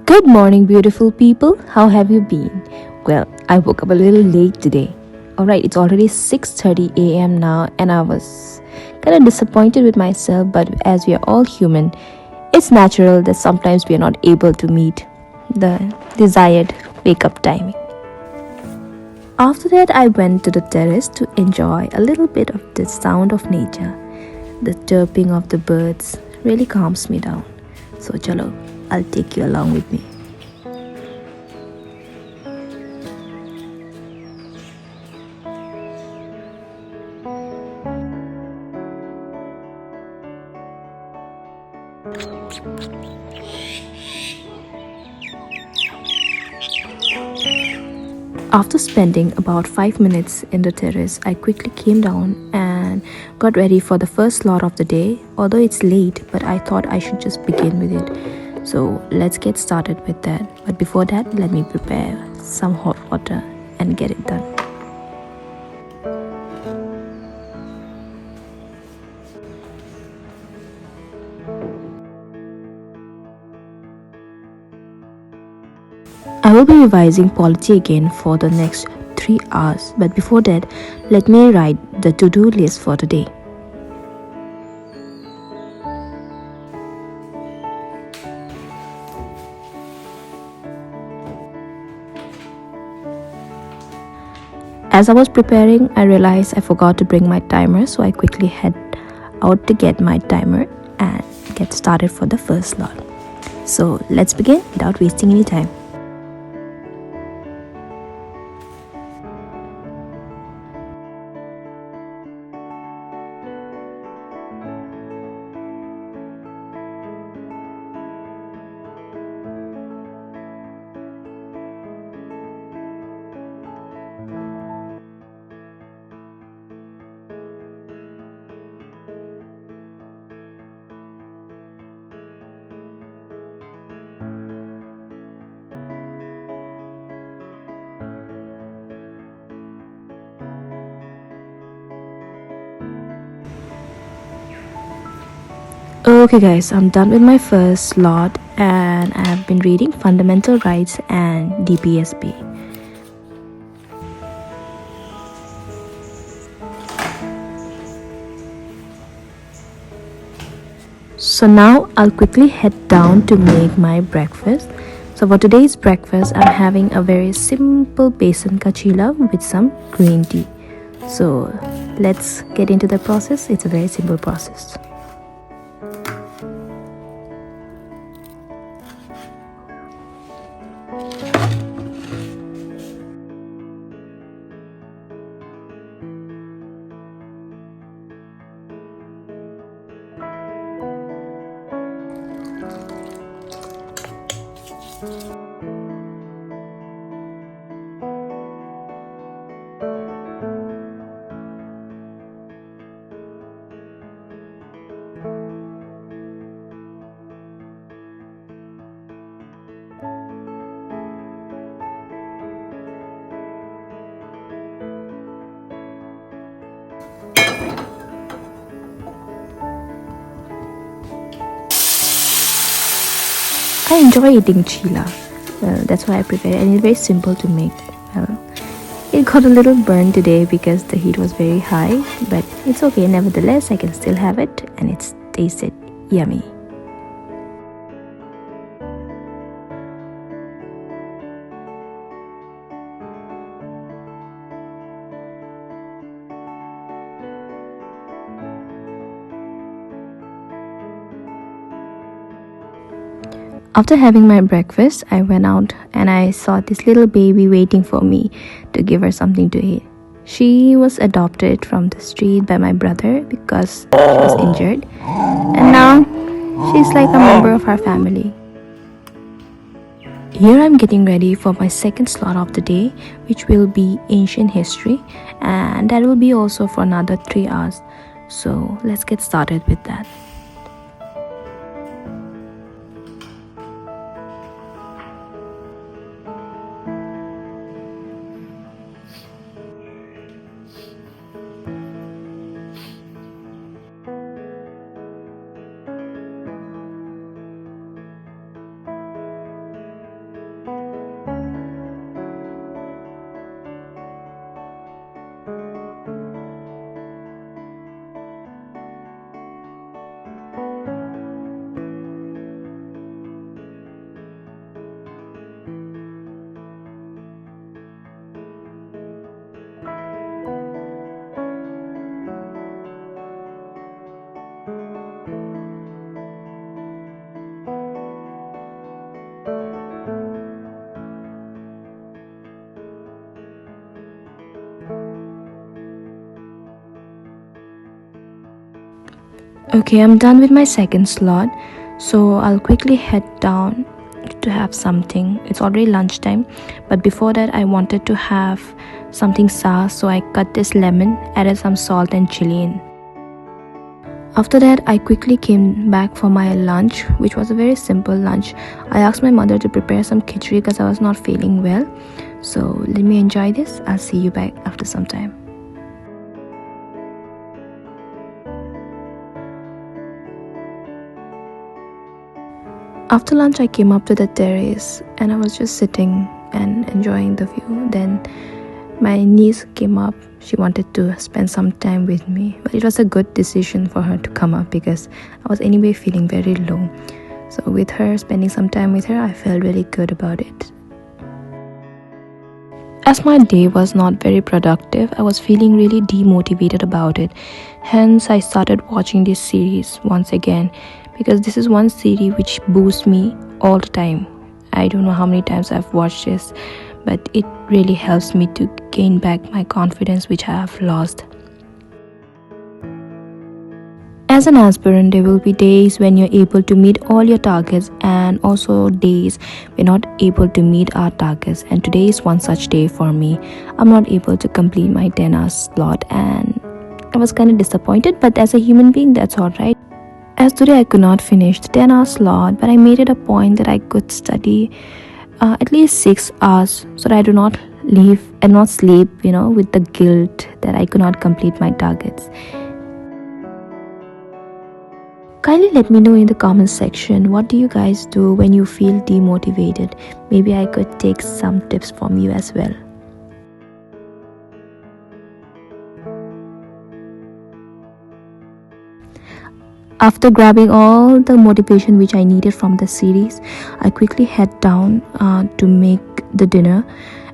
Good morning, beautiful people. How have you been? Well, I woke up a little late today. Alright, it's already 6:30 a.m. now, and I was kind of disappointed with myself, but as we are all human, it's natural that sometimes we are not able to meet the desired wake up timing. After that, I went to the terrace to enjoy a little bit of the sound of nature. The chirping of the birds really calms me down. So, chalo, I'll take you along with me. After spending about 5 minutes in the terrace, I quickly came down and got ready for the first slot of the day. Although it's late, but I thought I should just begin with it. So let's get started with that. But before that, let me prepare some hot water and get it done. I will be revising polity again for the next 3 hours, but before that, let me write the to-do list for today. As I was preparing, I realized I forgot to bring my timer, so I quickly head out to get my timer and get started for the first slot. So let's begin without wasting any time. Okay guys, I'm done with my first slot and I have been reading Fundamental Rights and DPSP. So now I'll quickly head down to make my breakfast. So for today's breakfast, I'm having a very simple besan ka chila with some green tea. So let's get into the process. It's a very simple process. I enjoy eating chila. Well, that's why I prepare it, and it's very simple to make. Well, it got a little burned today because the heat was very high, but it's okay. Nevertheless, I can still have it, and it's tasted yummy. After having my breakfast, I went out and I saw this little baby waiting for me to give her something to eat. She was adopted from the street by my brother because she was injured, and now she's like a member of our family. Here I'm getting ready for my second slot of the day, which will be ancient history, and that will be also for another 3 hours. So let's get started with that. Okay, I'm done with my second slot, so I'll quickly head down to have something. It's already lunchtime, but before that I wanted to have something sour, so I cut this lemon, added some salt and chili in. After that, I quickly came back for my lunch, which was a very simple lunch. I asked my mother to prepare some khichdi because I was not feeling well. So let me enjoy this. I'll see you back after some time. After lunch, I came up to the terrace and I was just sitting and enjoying the view. Then my niece came up. She wanted to spend some time with me, but it was a good decision for her to come up because I was anyway feeling very low. So with her, spending some time with her, I felt really good about it. As my day was not very productive, I was feeling really demotivated about it. Hence, I started watching this series once again because this is one series which boosts me all the time. I don't know how many times I've watched this, but it really helps me to gain back my confidence which I have lost. As an aspirant, there will be days when you're able to meet all your targets and also days we're not able to meet our targets, and today is one such day for me. I'm not able to complete my 10-hour slot and I was kind of disappointed, but as a human being, that's alright. As today I could not finish the 10-hour slot, but I made it a point that I could study at least 6 hours so that I do not leave and not sleep, with the guilt that I could not complete my targets. Kindly let me know in the comment section, what do you guys do when you feel demotivated? Maybe I could take some tips from you as well. After grabbing all the motivation which I needed from the series, I quickly head down to make the dinner.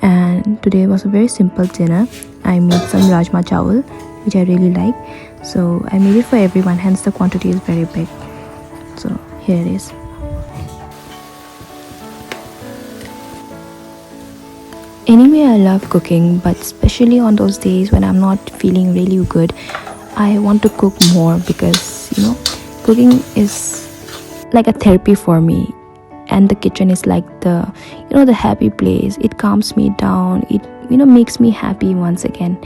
And today was a very simple dinner. I made some rajma chawal, which I really like. So I made it for everyone, hence the quantity is very big. So here it is. Anyway, I love cooking, but especially on those days when I'm not feeling really good, I want to cook more because cooking is like a therapy for me, and the kitchen is like the happy place. It calms me down. It makes me happy once again.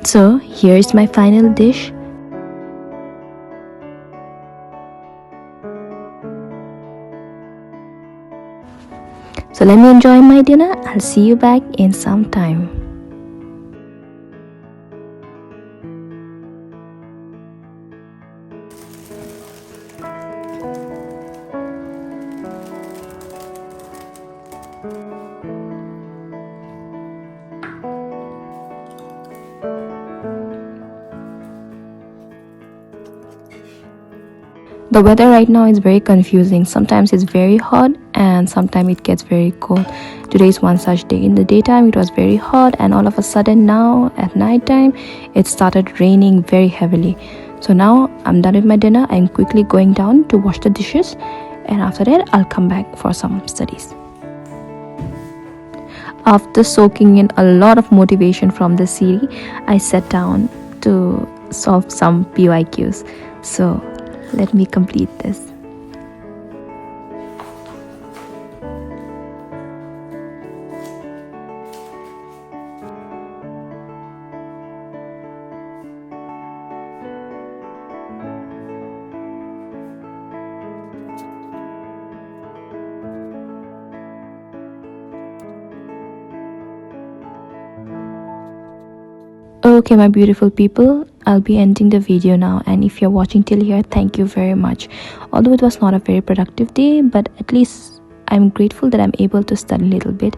So here is my final dish. So let me enjoy my dinner. I'll see you back in some time. The weather right now is very confusing. Sometimes it's very hot and sometimes it gets very cold. Today is one such day. In the daytime it was very hot, and all of a sudden now at night time it started raining very heavily. So now I'm done with my dinner. I'm quickly going down to wash the dishes, and after that I'll come back for some studies. After soaking in a lot of motivation from the series, I sat down to solve some PYQs. So let me complete this. Okay, my beautiful people, I'll be ending the video now, and if you're watching till here, thank you very much. Although it was not a very productive day, but at least I'm grateful that I'm able to study a little bit.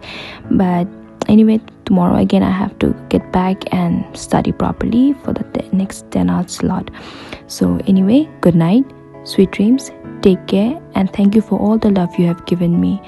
But anyway, tomorrow again I have to get back and study properly for the next 10-hour slot. So anyway, good night, sweet dreams, take care, and thank you for all the love you have given me.